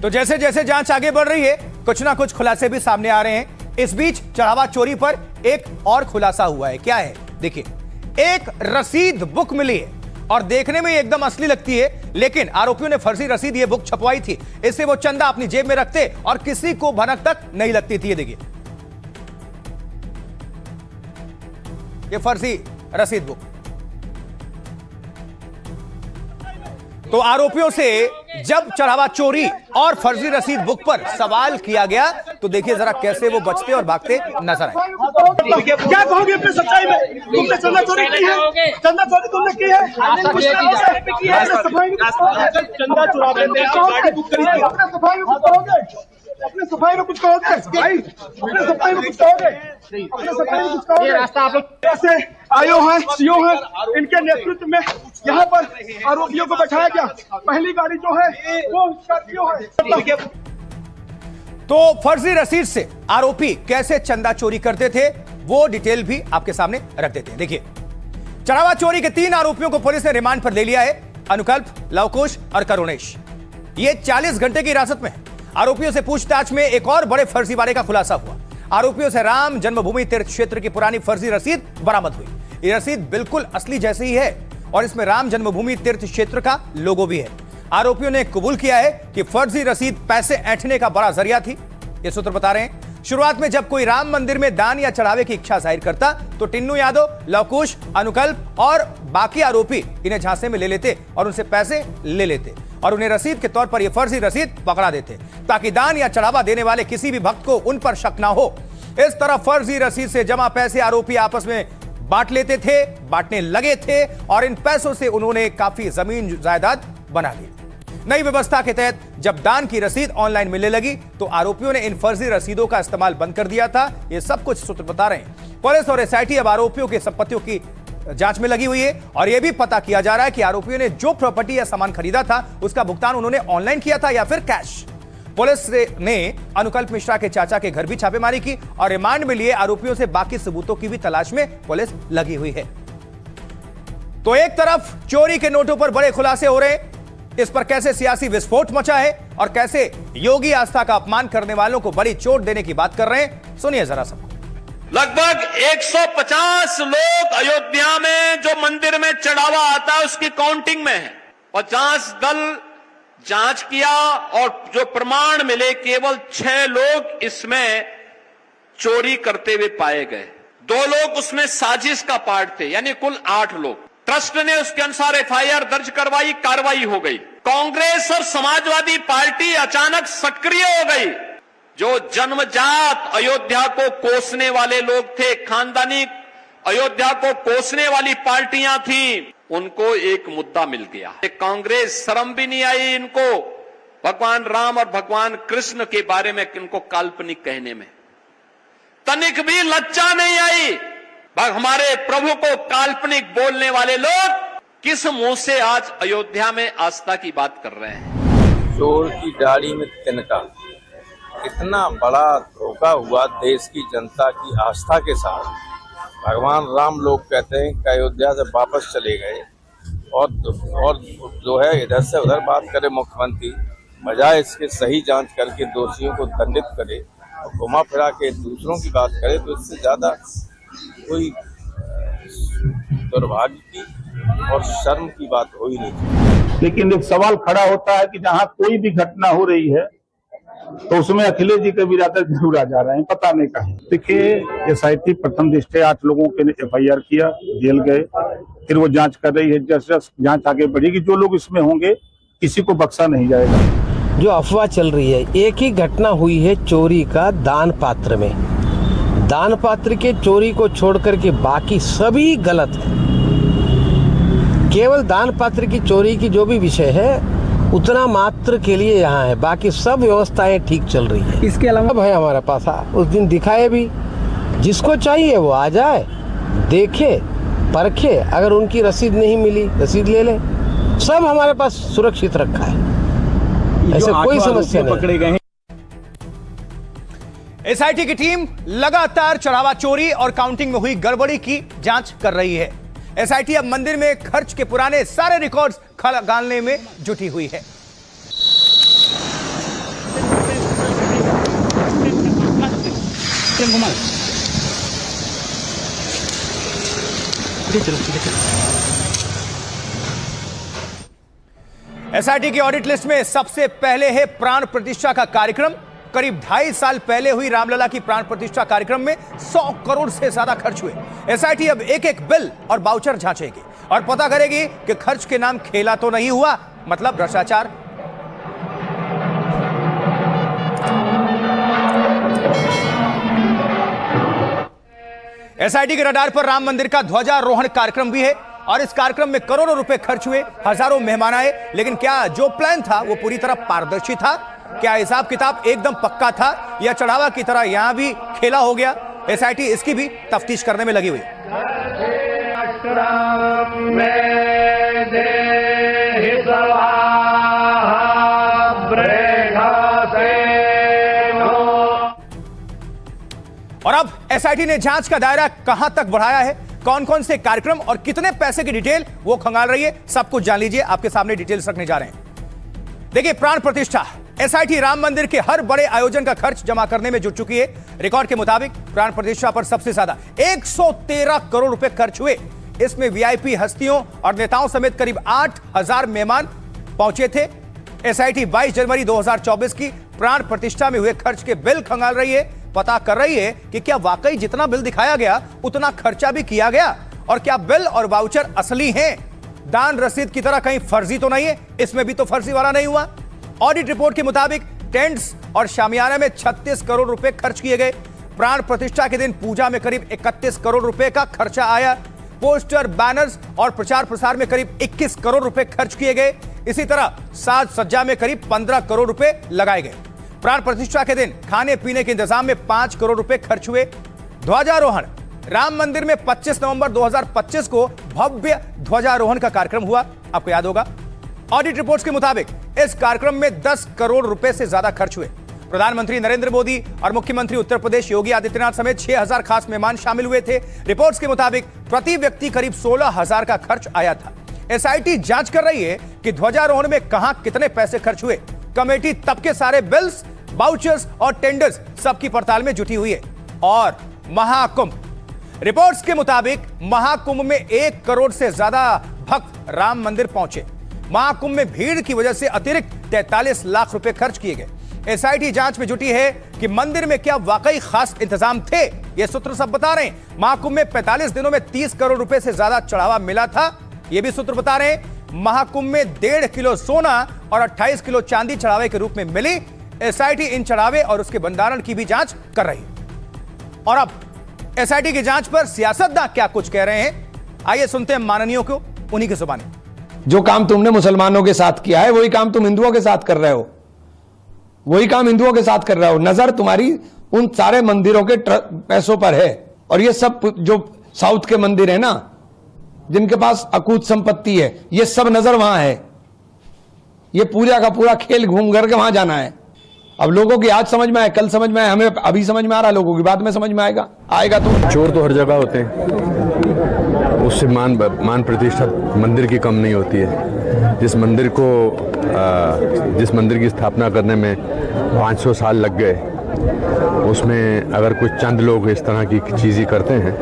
तो जैसे जैसे जांच आगे बढ़ रही है, कुछ ना कुछ खुलासे भी सामने आ रहे हैं। इस बीच चढ़ावा चोरी पर एक और खुलासा हुआ है। क्या है देखिए, एक रसीद बुक मिली है और देखने में एकदम असली लगती है, लेकिन आरोपियों ने फर्जी रसीद ये बुक छपवाई थी। इससे वो चंदा अपनी जेब में रखते और किसी को भनक तक नहीं लगती थी। ये देखिए, ये फर्जी रसीद बुक। तो आरोपियों से जब चढ़ावा चोरी और फर्जी रसीद बुक पर सवाल किया गया तो देखिए जरा कैसे वो बचते और भागते नजर आए। क्या कहोगे अपनी सच्चाई में? तुमने चंदा चोरी की है? चंदा चोरी तुमने की है? चंदा चुरा लेते हैं, गाड़ी बुक करी थी। अपने सफाई में कुछ कहोगे? अपने सफाई में कुछ कहोगे भाई? अपने सफाई में कुछ कहोगे? अपने सफाई में कुछ कहोगे? रास्ता आप लोग कैसे आयो हैं, सीओ हैं, इनके नेतृत्व में यहाँ पर आरोपियों को बैठाया गया। पहली गाड़ी जो है वो स्कॉर्पियो है। तो फर्जी रसीद से आरोपी कैसे चंदा चोरी करते थे वो डिटेल भी आपके सामने रख देते हैं। देखिए, चढ़ावा चोरी के 3 आरोपियों को पुलिस ने रिमांड पर ले लिया है। अनुकल्प, लवकुश और करुणेश। ये 40 घंटे की हिरासत में है। आरोपियों से पूछताछ में एक और बड़े फर्जीवाड़े का खुलासा हुआ। आरोपियों से राम जन्मभूमि तीर्थ क्षेत्र की पुरानी फर्जी रसीद बरामद हुई। ये रसीद बिल्कुल असली जैसी ही है और इसमें राम जन्मभूमि तीर्थ क्षेत्र का लोगो भी है। आरोपियों ने कबूल किया है कि फर्जी रसीद पैसे ऐंठने का बड़ा जरिया थी। ये सूत्र बता रहे हैं, शुरुआत में जब कोई राम मंदिर में दान या चढ़ावे की इच्छा जाहिर करता तो टिन्नू यादव, लवकुश, अनुकल्प और बाकी आरोपी इन्हें झांसे में ले लेते और उनसे पैसे ले लेते और उन्हें रसीद के तौर पर यह फर्जी रसीद पकड़ा देते ताकि दान या चढ़ावा देने वाले किसी भी भक्त को उन पर शक ना हो। इस तरह फर्जी रसीद से जमा पैसे आरोपी आपस में बांट लेते थे, बांटने लगे थे और इन पैसों से उन्होंने काफी जमीन जायदाद बना ली। नई व्यवस्था के तहत जब दान की रसीद ऑनलाइन मिलने लगी तो आरोपियों ने इन फर्जी रसीदों का इस्तेमाल बंद कर दिया था। ये सब कुछ सूत्र बता रहे हैं। पुलिस और एसआईटी अब आरोपियों की संपत्तियों की जांच में लगी हुई है और यह भी पता किया जा रहा है कि आरोपियों ने जो प्रॉपर्टी या सामान खरीदा था उसका भुगतान उन्होंने ऑनलाइन किया था या फिर कैश। पुलिस ने अनुकल्प मिश्रा के चाचा के घर भी छापेमारी की और रिमांड में लिए आरोपियों से बाकी सबूतों की भी तलाश में पुलिस लगी हुई है। तो एक तरफ चोरी के नोटों पर बड़े खुलासे हो रहे हैं, इस पर कैसे सियासी विस्फोट मचा है और कैसे योगी आस्था का अपमान करने वालों को बड़ी चोट देने की बात कर रहे हैं। सुनिए जरा सबको। लगभग 150 लोग अयोध्या में जो मंदिर में चढ़ावा आता है उसकी काउंटिंग में है। 50 दल जांच किया और जो प्रमाण मिले केवल 6 लोग इसमें चोरी करते हुए पाए गए। 2 लोग उसमें साजिश का पार्ट थे, यानी कुल 8 लोग। ट्रस्ट ने उसके अनुसार एफआईआर दर्ज करवाई, कार्रवाई हो गई। कांग्रेस और समाजवादी पार्टी अचानक सक्रिय हो गई। जो जन्मजात अयोध्या को कोसने वाले लोग थे, खानदानी अयोध्या को कोसने वाली पार्टियां थी, उनको एक मुद्दा मिल गया। कांग्रेस शर्म भी नहीं आई इनको भगवान राम और भगवान कृष्ण के बारे में इनको काल्पनिक कहने में, तनिक भी लज्जा नहीं आई। हमारे प्रभु को काल्पनिक बोलने वाले लोग किस मुंह से आज अयोध्या में आस्था की बात कर रहे हैं। चोर की दाढ़ी में तिनका, इतना बड़ा धोखा हुआ देश की जनता की आस्था के साथ। भगवान राम लोग कहते हैं कि अयोध्या से वापस चले गए और जो है इधर से उधर बात करे मुख्यमंत्री, बजाय इसके सही जांच करके दोषियों को दंडित करे और घुमा फिरा के दूसरों की बात करे तो इससे ज्यादा कोई दुर्भाग्य की और शर्म की बात हो ही नहीं। लेकिन एक सवाल खड़ा होता है कि जहाँ कोई भी घटना हो रही है तो उसमें अखिलेश जी का भी इरादा जरूर आ जा रहे हैं, पता नहीं कहीं। देखिए, एसआईटी प्रथम दृष्टया 8 लोगों के एफआईआर किया, जेल गए, फिर वो जांच कर रही है। जैसे जांच आगे बढ़ेगी, जो लोग इसमें होंगे किसी को बख्शा नहीं जाएगा। जो अफवाह चल रही है, एक ही घटना हुई है चोरी का दान पात्र में। दान पात्र के चोरी को छोड़ करके बाकी सभी गलत है। केवल दान पात्र की चोरी की जो भी विषय है उतना मात्र के लिए यहाँ है, बाकी सब व्यवस्थाएं ठीक चल रही है। इसके अलावा है हमारे पास, उस दिन दिखाए भी, जिसको चाहिए वो आ जाए, देखे, परखे, अगर उनकी रसीद नहीं मिली रसीद ले ले, सब हमारे पास सुरक्षित रखा है, ऐसे कोई समस्या नहीं। पकड़े गए। एसआईटी की टीम लगातार चढ़ावा चोरी और काउंटिंग में हुई गड़बड़ी की जांच कर रही है। एसआईटी अब मंदिर में खर्च के पुराने सारे रिकॉर्ड्स खंगालने में जुटी हुई है। एसआईटी की ऑडिट लिस्ट में सबसे पहले है प्राण प्रतिष्ठा का कार्यक्रम। करीब 2.5 साल पहले हुई रामलला की प्राण प्रतिष्ठा कार्यक्रम में 100 करोड़ से ज्यादा खर्च हुए। एसआईटी अब एक एक बिल और बाउचर जांचेगी और पता करेगी कि खर्च के नाम खेला तो नहीं हुआ, मतलब भ्रष्टाचार। एसआईटी के रडार पर राम मंदिर का ध्वजारोहण कार्यक्रम भी है और इस कार्यक्रम में करोड़ों रुपए खर्च हुए, हजारों मेहमान आए। लेकिन क्या जो प्लान था वो पूरी तरह पारदर्शी था? क्या हिसाब किताब एकदम पक्का था या चढ़ावा की तरह यहां भी खेला हो गया? एसआईटी इसकी भी तफ्तीश करने में लगी हुई है। और अब एसआईटी ने जांच का दायरा कहां तक बढ़ाया है, कौन कौन से कार्यक्रम और कितने पैसे की डिटेल वो खंगाल रही है, सब कुछ जान लीजिए। आपके सामने डिटेल्स रखने जा रहे हैं। देखिए, प्राण प्रतिष्ठा एसआईटी राम मंदिर के हर बड़े आयोजन का खर्च जमा करने में जुट चुकी है। रिकॉर्ड के मुताबिक प्राण प्रतिष्ठा पर सबसे ज्यादा 113 करोड़ रुपए खर्च हुए। इसमें वीआईपी हस्तियों और नेताओं समेत करीब 8,000 मेहमान पहुंचे थे। एसआईटी 22 जनवरी 2024 की प्राण प्रतिष्ठा में हुए खर्च के बिल खंगाल रही है, पता कर रही है कि क्या वाकई जितना बिल दिखाया गया उतना खर्चा भी किया गया और क्या बिल और वाउचर असली हैं, दान रसीद की तरह कहीं फर्जी तो नहीं है, इसमें भी तो फर्जी वाला नहीं हुआ। ऑडिट रिपोर्ट के मुताबिक टेंट्स और शामियाना में 36 करोड़ रुपए खर्च किए गए। प्राण प्रतिष्ठा के दिन पूजा में करीब 31 करोड़ रुपए का खर्चा आया। पोस्टर, बैनर्स और प्रचार प्रसार में करीब 21 करोड़ रुपए खर्च किए गए। इसी तरह साज सज्जा में करीब 15 करोड़ रुपए लगाए गए। प्राण प्रतिष्ठा के दिन खाने पीने के इंतजाम में 5 करोड़ रुपए खर्च हुए। ध्वजारोहण राम मंदिर में 25 नवंबर 2025 को भव्य ध्वजारोहण का कार्यक्रम हुआ, आपको याद होगा। ऑडिट रिपोर्ट्स के मुताबिक इस कार्यक्रम में 10 करोड़ रुपए से ज्यादा खर्च हुए। प्रधानमंत्री नरेंद्र मोदी और मुख्यमंत्री उत्तर प्रदेश योगी आदित्यनाथ समेत 6,000 खास मेहमान शामिल हुए थे। रिपोर्ट्स के मुताबिक प्रति व्यक्ति करीब 16,000 का खर्च आया था। एसआईटी जांच कर रही है कि ध्वजारोहण में कहां कितने पैसे खर्च हुए। कमेटी तब के सारे बिल्स, बाउचर्स और टेंडर्स सबकी पड़ताल में जुटी हुई है। और महाकुंभ रिपोर्ट्स के मुताबिक महाकुंभ में 1 करोड़ से ज्यादा भक्त राम मंदिर पहुंचे। महाकुंभ में भीड़ की वजह से अतिरिक्त 43 लाख रुपए खर्च किए गए। एसआईटी जांच में जुटी है कि मंदिर में क्या वाकई खास इंतजाम थे, ये सूत्र सब बता रहे हैं। महाकुंभ में 45 दिनों में 30 करोड़ रुपए से ज्यादा चढ़ावा मिला था, ये भी सूत्र बता रहे हैं। महाकुंभ में 1.5 किलो सोना और 28 किलो चांदी चढ़ावे के रूप में मिली। एसआईटी इन चढ़ावे और उसके भंडारण की भी जांच कर रही है। और अब एसआईटी की जांच पर सियासतदान क्या कुछ कह रहे हैं, आइए सुनते हैं माननीयों को उन्हीं की जुबानी। जो काम तुमने मुसलमानों के साथ किया है वही काम तुम हिंदुओं के साथ कर रहे हो, वही काम हिंदुओं के साथ कर रहे हो। नजर तुम्हारी उन सारे मंदिरों के पैसों पर है। और ये सब जो साउथ के मंदिर है ना, जिनके पास अकूत संपत्ति है, ये सब नजर वहां है। ये पूजा का पूरा खेल घूम करके वहां जाना है। अब लोगों की आज समझ में आए, कल समझ में आए, हमें अभी समझ में आ रहा, लोगों की बाद में समझ में आएगा तो। चोर तो हर जगह होते हैं, उससे मान प्रतिष्ठा मंदिर की कम नहीं होती है। जिस मंदिर की स्थापना करने में 500 साल लग गए, उसमें अगर कुछ चंद लोग इस तरह की चीज़ें करते हैं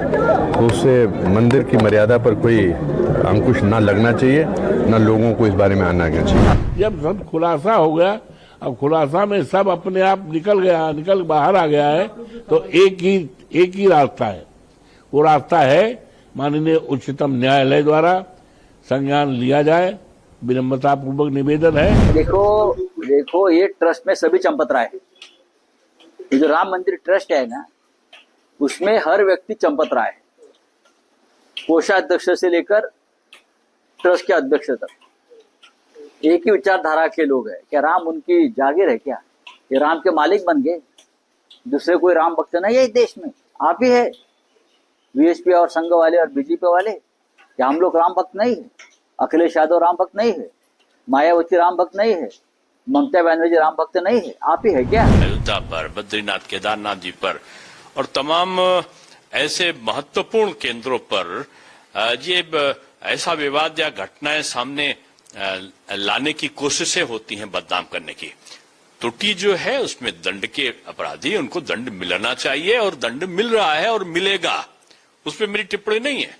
तो उससे मंदिर की मर्यादा पर कोई अंकुश ना लगना चाहिए, ना लोगों को इस बारे में आना चाहिए। जब सब खुलासा हो गया, अब खुलासा में सब अपने आप निकल बाहर आ गया है, तो एक ही रास्ता है। वो रास्ता है माननीय उच्चतम न्यायालय द्वारा संज्ञान लिया जाए, विनम्रता पूर्वक निवेदन है। देखो ये ट्रस्ट में सभी चंपत रहा है। ये जो राम मंदिर ट्रस्ट है ना, उसमें हर व्यक्ति चंपत रहा है, कोषाध्यक्ष से लेकर ट्रस्ट के अध्यक्ष तक एक ही विचारधारा के लोग हैं। क्या राम उनकी जागीर है क्या? ये राम के मालिक बन गए, दूसरे कोई राम भक्त नहीं है इस देश में, आप ही है। वीएसपी और संघ वाले और बीजेपी वाले, क्या हम लोग राम भक्त नहीं है? अखिलेश यादव राम भक्त नहीं है, मायावती राम भक्त नहीं है, ममता बनर्जी राम भक्त नहीं है, आप ही है क्या? अयोध्या पर, बद्रीनाथ, केदारनाथ जी पर और तमाम ऐसे महत्वपूर्ण केंद्रों पर ये ऐसा विवाद या घटनाएं सामने लाने की कोशिशें होती हैं बदनाम करने की। त्रुटि जो है उसमें दंड के अपराधी उनको दंड मिलना चाहिए और दंड मिल रहा है और मिलेगा, उसमें मेरी टिप्पणी नहीं है।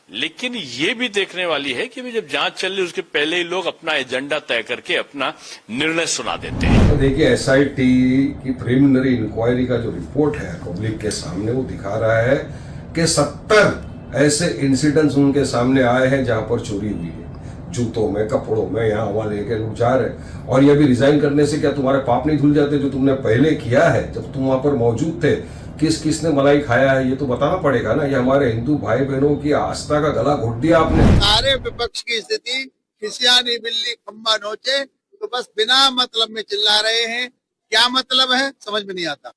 लेकिन ये भी देखने वाली है कि जब जांच चल रही उसके पहले ही लोग अपना एजेंडा तय करके अपना निर्णय सुना देते हैं। देखिए, एसआईटी की प्रिलिमिनरी इंक्वायरी का जो रिपोर्ट है पब्लिक के सामने, वो दिखा रहा है कि 70 ऐसे इंसिडेंट्स उनके सामने आए हैं जहां पर चोरी हुई है, जूतों में, कपड़ों में, यहाँ वहां लेके लोग जा रहे। और ये भी रिजाइन करने से क्या तुम्हारे पाप नहीं धुल जाते जो तुमने पहले किया है जब तुम वहां पर मौजूद थे? किसने मलाई खाया है ये तो बताना पड़ेगा ना। ये हमारे हिंदू भाई बहनों की आस्था का गला घोट दिया आपने। सारे विपक्ष की स्थिति खिसियानी बिल्ली खम्बा नोचे, तो बस बिना मतलब में चिल्ला रहे हैं। क्या मतलब है समझ में नहीं आता।